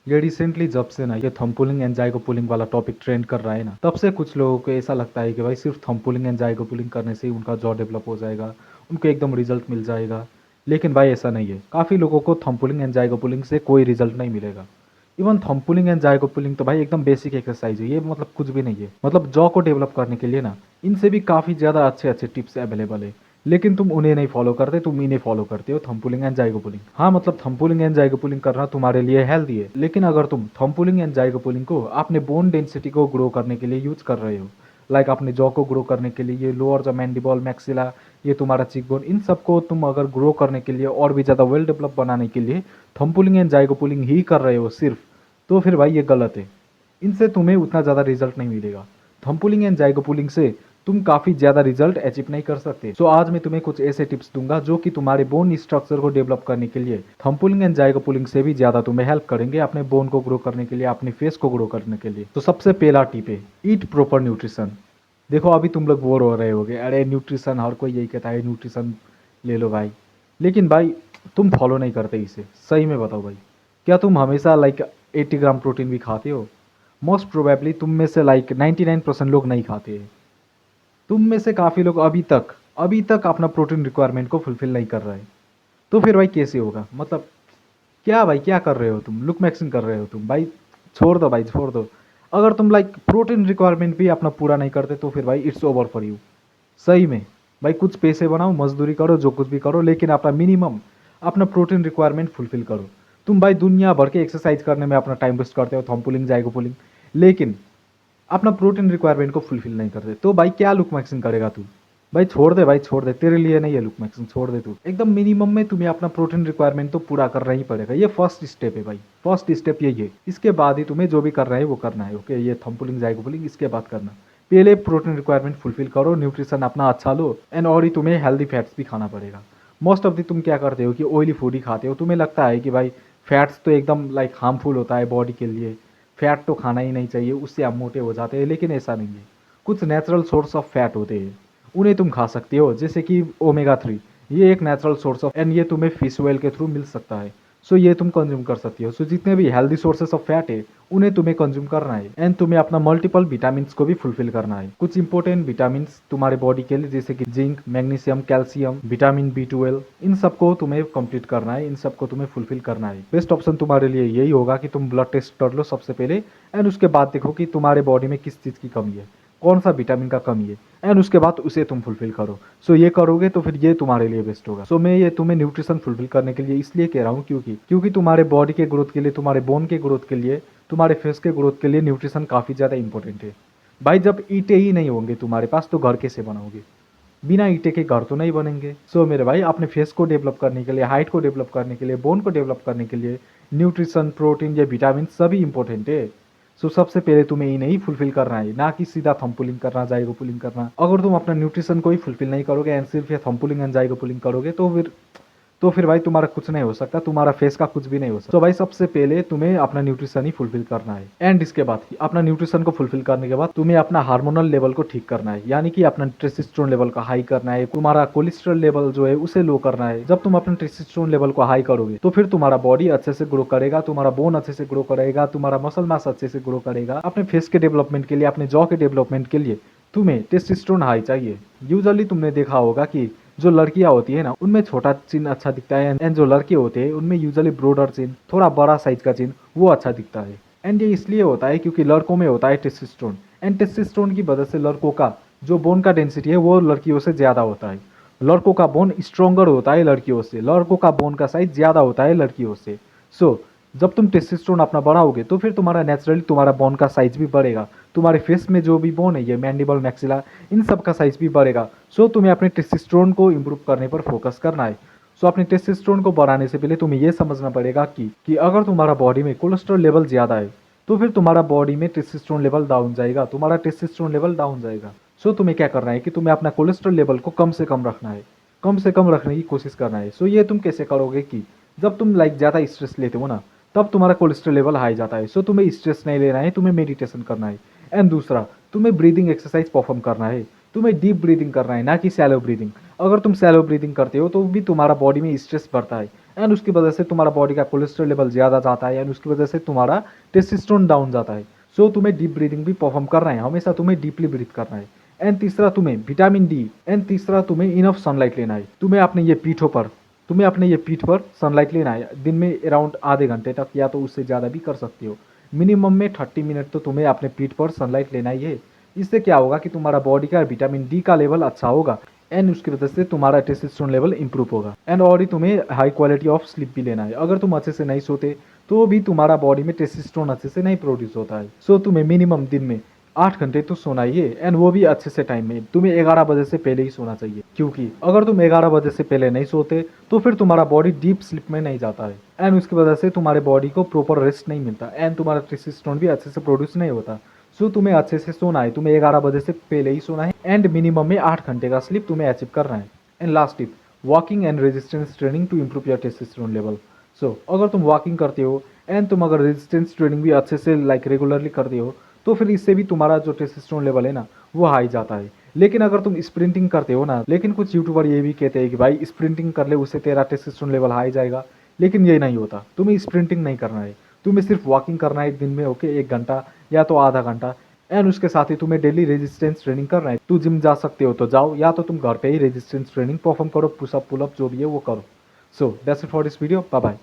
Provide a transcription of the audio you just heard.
ये रिसेंटली जब से ना ये थंब पुलिंग एंड जाइगो पुलिंग वाला टॉपिक ट्रेंड कर रहा है ना, तब से कुछ लोगों को ऐसा लगता है कि भाई सिर्फ थंब पुलिंग एंड जाइगो पुलिंग करने से ही उनका जॉ डेवलप हो जाएगा, उनको एकदम रिजल्ट मिल जाएगा। लेकिन भाई ऐसा नहीं है, काफ़ी लोगों को थंब पुलिंग एंड जाइगो पुलिंग से कोई रिजल्ट नहीं मिलेगा। इवन थंब पुलिंग एंड जाइगो पुलिंग तो भाई एकदम बेसिक एक्सरसाइज है, ये मतलब कुछ भी नहीं है। मतलब जॉ को डेवलप करने के लिए ना इनसे भी काफ़ी ज़्यादा अच्छे अच्छे टिप्स अवेलेबल है। लेकिन तुम उन्हें नहीं फॉलो करते, तुम इन्हें फॉलो करते हो, थंब पुलिंग एंड जाइगो पुलिंग। हाँ मतलब थंब पुलिंग एंड जाइगो पुलिंग करना तुम्हारे लिए हेल्दी है, लेकिन अगर तुम थंब पुलिंग एंड जाइगो पुलिंग को अपने बोन डेंसिटी को ग्रो करने के लिए यूज कर रहे हो, लाइक अपने जॉ को ग्रो करने के लिए, ये लोअर जो मैंडिबल मैक्सिला, ये तुम्हारा चिकबोन, इन सबको तुम अगर ग्रो करने के लिए और भी ज़्यादा वेल डेवलप बनाने के लिए थंब पुलिंग एंड जाइगो पुलिंग ही कर रहे हो सिर्फ, तो फिर भाई ये गलत है। इनसे तुम्हें उतना ज़्यादा रिजल्ट नहीं मिलेगा। थंब पुलिंग एंड जाइगो पुलिंग से तुम काफ़ी ज़्यादा रिजल्ट अचीव नहीं कर सकते। सो आज मैं तुम्हें कुछ ऐसे टिप्स दूंगा जो कि तुम्हारे बोन स्ट्रक्चर को डेवलप करने के लिए थंब पुलिंग एंड जाइगो पुलिंग से भी ज़्यादा तुम्हें हेल्प करेंगे, अपने बोन को ग्रो करने के लिए, अपने फेस को ग्रो करने के लिए। तो सबसे पहला टिप है, ईट प्रॉपर न्यूट्रिशन। देखो अभी तुम लोग बोर हो रहे होगे, अरे न्यूट्रिशन हर कोई यही कहता है, न्यूट्रिशन ले लो भाई। लेकिन भाई तुम फॉलो नहीं करते इसे, सही में बताओ भाई, क्या तुम हमेशा लाइक 80 ग्राम प्रोटीन भी खाते हो? मोस्ट प्रोबेबली तुम में से लाइक 99% लोग नहीं खाते हैं। तुम में से काफ़ी लोग अभी तक अपना प्रोटीन रिक्वायरमेंट को फुलफिल नहीं कर रहे। तो फिर भाई कैसे होगा? मतलब क्या भाई, क्या कर रहे हो तुम? लुक मैक्सिंग कर रहे हो तुम भाई? छोड़ दो भाई, छोड़ दो। अगर तुम लाइक प्रोटीन रिक्वायरमेंट भी अपना पूरा नहीं करते तो फिर भाई इट्स ओवर फॉर यू। सही में भाई, कुछ पैसे बनाओ, मजदूरी करो, जो कुछ भी करो, लेकिन अपना मिनिमम अपना प्रोटीन रिक्वायरमेंट फुलफिल करो। तुम भाई दुनिया भर के एक्सरसाइज करने में अपना टाइम वेस्ट करते हो, थंब पुलिंग जाइगो पुलिंग, लेकिन अपना प्रोटीन रिक्वायरमेंट को फुलफिल नहीं करते, तो भाई क्या लुक मैक्सिंग करेगा तू? भाई छोड़ दे, भाई छोड़ दे, तेरे लिए नहीं है लुक मैक्सिंग, छोड़ दे तू। एकदम मिनिमम में तुम्हें अपना प्रोटीन रिक्वायरमेंट तो पूरा करना ही पड़ेगा, ये फर्स्ट स्टेप है भाई, फर्स्ट स्टेप यही है। इसके बाद ही तुम्हें जो भी करना है वो करना है, ओके? ये थंब पुलिंग जाइगो पुलिंग इसके बाद करना। पहले प्रोटीन रिक्वायरमेंट फुलफिल करो, न्यूट्रिशन अपना अच्छा लो, एंड और ही तुम्हें हेल्दी फैट्स भी खाना पड़ेगा। मोस्ट ऑफ दी तुम क्या करते हो कि ऑयली फूड ही खाते हो, तुम्हें लगता है कि भाई फैट्स तो एकदम लाइक हार्मफुल होता है बॉडी के लिए, फैट तो खाना ही नहीं चाहिए, उससे आप मोटे हो जाते हैं। लेकिन ऐसा नहीं है, कुछ नेचुरल सोर्स ऑफ फैट होते हैं, उन्हें तुम खा सकते हो, जैसे कि ओमेगा 3, ये एक नेचुरल सोर्स ऑफ, एंड ये तुम्हें फिश ऑयल के थ्रू मिल सकता है। सो ये तुम कंज्यूम कर सकती हो। सो जितने भी हेल्दी सोर्सेस ऑफ फैट है उन्हें तुम्हें कंज्यूम करना है, एंड तुम्हें अपना मल्टीपल विटामिन को भी फुलफिल करना है। कुछ इंपॉर्टेंट विटामिन तुम्हारे बॉडी के लिए, जैसे कि zinc, magnesium, calcium, vitamin B12, इन सबको तुम्हें कंप्लीट करना है, इन सबको तुम्हें फुलफिल करना है। बेस्ट ऑप्शन तुम्हारे लिए यही होगा कि तुम ब्लड टेस्ट कर लो सबसे पहले, एंड उसके बाद देखो कि तुम्हारे बॉडी में किस चीज़ की कमी है, कौन सा विटामिन का कमी है, एंड उसके बाद उसे तुम फुलफिल करो। सो ये करोगे तो फिर ये तुम्हारे लिए बेस्ट होगा। सो मैं ये तुम्हें न्यूट्रिशन फुलफिल करने के लिए इसलिए कह रहा हूँ क्योंकि तुम्हारे बॉडी के ग्रोथ के लिए, तुम्हारे बोन के ग्रोथ के लिए, तुम्हारे फेस के ग्रोथ के लिए न्यूट्रिशन काफ़ी ज़्यादा इंपॉर्टेंट है। भाई जब ईंटें ही नहीं होंगे तुम्हारे पास तो घर कैसे बनाओगे? बिना ईंटे के घर तो नहीं बनेंगे। सो मेरे भाई, अपने फेस को डेवलप करने के लिए, हाइट को डेवलप करने के लिए, बोन को डेवलप करने के लिए न्यूट्रिशन, प्रोटीन या विटामिन सभी इंपॉर्टेंट है। सो सबसे पहले तुम्हें इन्हें ही फुलफिल करना है, ना कि सीधा थंब पुलिंग करना, जाइगो पुलिंग करना। अगर तुम अपना न्यूट्रिशन को ही फुलफिल नहीं करोगे एंड सिर्फ ये थंब पुलिंग एंड जाइगो पुलिंग करोगे तो फिर भाई तुम्हारा कुछ नहीं हो सकता, तुम्हारा फेस का कुछ भी नहीं हो सकता। तो भाई सबसे पहले तुम्हें अपना न्यूट्रिशन ही फुलफिल करना है, एंड इसके बाद ही अपना न्यूट्रिशन को फुलफिल करने के बाद तुम्हें अपना हार्मोनल लेवल को ठीक करना है, यानी कि अपना टेस्टोस्टेरोन लेवल को हाई करना है, तुम्हारा कोलेस्ट्रॉल लेवल जो है उसे लो करना है। जब तुम अपना टेस्टोस्टेरोन लेवल को हाई करोगे तो फिर तुम्हारा बॉडी अच्छे से ग्रो करेगा, तुम्हारा बोन अच्छे से ग्रो करेगा, तुम्हारा मसल मास अच्छे से ग्रो करेगा। अपने फेस के डेवलपमेंट के लिए, अपने जॉ के डेवलपमेंट के लिए तुम्हें टेस्टोस्टेरोन हाई चाहिए। यूजुअली तुमने देखा होगा कि जो लड़कियां होती है ना, उनमें छोटा चिन अच्छा दिखता है, एंड जो लड़के होते हैं उनमें यूजुअली ब्रोडर चिन, थोड़ा बड़ा साइज का चिन, वो अच्छा दिखता है। एंड ये इसलिए होता है क्योंकि लड़कों में होता है टेस्टोस्टेरोन, एंड टेस्टोस्टेरोन की वजह से लड़कों का जो बोन का डेंसिटी है वो लड़कियों से ज़्यादा होता है। लड़कों का बोन स्ट्रोंगर होता है लड़कियों से, लड़कों का बोन का साइज ज़्यादा होता है लड़कियों से। सो जब तुम टेस्टोस्टेरोन अपना बढ़ाओगे तो फिर तुम्हारा नेचुरली तुम्हारा बोन का साइज भी बढ़ेगा, तुम्हारे फेस में जो भी बोन है, ये मैंडिबल, मैक्सिला, इन सब का साइज भी बढ़ेगा। सो तुम्हें अपने टेस्टोस्टेरोन को इम्प्रूव करने पर फोकस करना है। सो अपने टेस्टोस्टेरोन को बढ़ाने से पहले तुम्हें यह समझना पड़ेगा कि अगर तुम्हारा बॉडी में कोलेस्ट्रॉल लेवल ज़्यादा है तो फिर तुम्हारा बॉडी में टेस्टोस्टेरोन लेवल डाउन जाएगा, तुम्हारा टेस्टोस्टेरोन लेवल डाउन जाएगा। सो तुम्हें क्या करना है कि तुम्हें अपना कोलेस्ट्रॉल लेवल को कम से कम रखना है, कम से कम रखने की कोशिश करना है। सो ये तुम कैसे करोगे कि जब तुम लाइक ज़्यादा स्ट्रेस लेते हो ना, तब तुम्हारा कोलेस्ट्रॉल लेवल हाई जाता है। सो तुम्हें स्ट्रेस नहीं लेना है, तुम्हें मेडिटेशन करना है, एंड दूसरा तुम्हें ब्रीदिंग एक्सरसाइज परफॉर्म करना है। तुम्हें डीप ब्रीदिंग करना है, ना कि सैलो ब्रीदिंग। अगर तुम सैलो ब्रीदिंग करते हो तो भी तुम्हारा बॉडी में स्ट्रेस बढ़ता है एंड उसकी वजह से तुम्हारा बॉडी का कोलेस्ट्रॉल लेवल ज़्यादा जाता है एंड उसकी वजह से तुम्हारा टेस्टोस्टेरोन डाउन जाता है। सो तुम्हें डीप ब्रीदिंग भी परफॉर्म करना है, हमेशा तुम्हें डीपली ब्रीथ करना है। एंड तीसरा तुम्हें विटामिन डी एंड तीसरा तुम्हें इनफ सनलाइट लेना है। तुम्हें अपने ये पीठ पर सनलाइट लेना है दिन में अराउंड आधे घंटे तक, या तो उससे ज़्यादा भी कर सकते हो। मिनिमम में 30 मिनट तो तुम्हें अपने पीठ पर सनलाइट लेना ही है। इससे क्या होगा कि तुम्हारा बॉडी का विटामिन डी का लेवल अच्छा होगा एंड उसकी वजह से तुम्हारा टेस्टोस्टेरोन लेवल इंप्रूव होगा। एंड और ही तुम्हें हाई क्वालिटी ऑफ स्लीप भी लेना है। अगर तुम अच्छे से नहीं सोते तो भी तुम्हारा बॉडी में टेस्टोस्टेरोन अच्छे से नहीं प्रोड्यूस होता है। सो तुम्हें मिनिमम दिन में 8 घंटे तो सोना ही है एंड वो भी अच्छे से टाइम में। तुम्हें 11 बजे से पहले ही सोना चाहिए, क्योंकि अगर तुम 11 बजे से पहले नहीं सोते तो फिर तुम्हारा बॉडी डीप स्लीप में नहीं जाता है एंड उसकी वजह से तुम्हारे बॉडी को प्रॉपर रेस्ट नहीं मिलता एंड तुम्हारा टेस्टोस्टेरोन भी अच्छे से प्रोड्यूस नहीं होता। सो तुम्हें अच्छे से सोना है, तुम्हें 11 बजे से पहले ही सोना है एंड मिनिमम में 8 घंटे का स्लीप तुम्हें अचीव करना है। And last tip, walking and resistance training to improve your testosterone level. So अगर तुम वॉकिंग करते हो एंड तुम अगर रेजिस्टेंस ट्रेनिंग भी अच्छे से रेगुलरली करते हो तो फिर इससे भी तुम्हारा जो टेस्टोस्टेरोन लेवल है ना वो हाई जाता है। लेकिन अगर तुम स्प्रिंटिंग करते हो ना, लेकिन कुछ यूट्यूबर ये भी कहते हैं कि भाई स्प्रिंटिंग कर ले उससे तेरा टेस्टोस्टेरोन लेवल हाई जाएगा, लेकिन ये नहीं होता। तुम्हें स्प्रिंटिंग नहीं करना है, तुम्हें सिर्फ वॉकिंग करना है दिन में, ओके, 1 घंटा या तो आधा घंटा। एंड उसके साथ ही तुम्हें डेली रेजिस्टेंस ट्रेनिंग करना है। तू जिम जा सकते हो तो जाओ, या तो तुम घर पे ही रेजिस्टेंस ट्रेनिंग परफॉर्म करो, पुशअप पुलअप जो भी है वो करो। So that's it for this video, bye bye.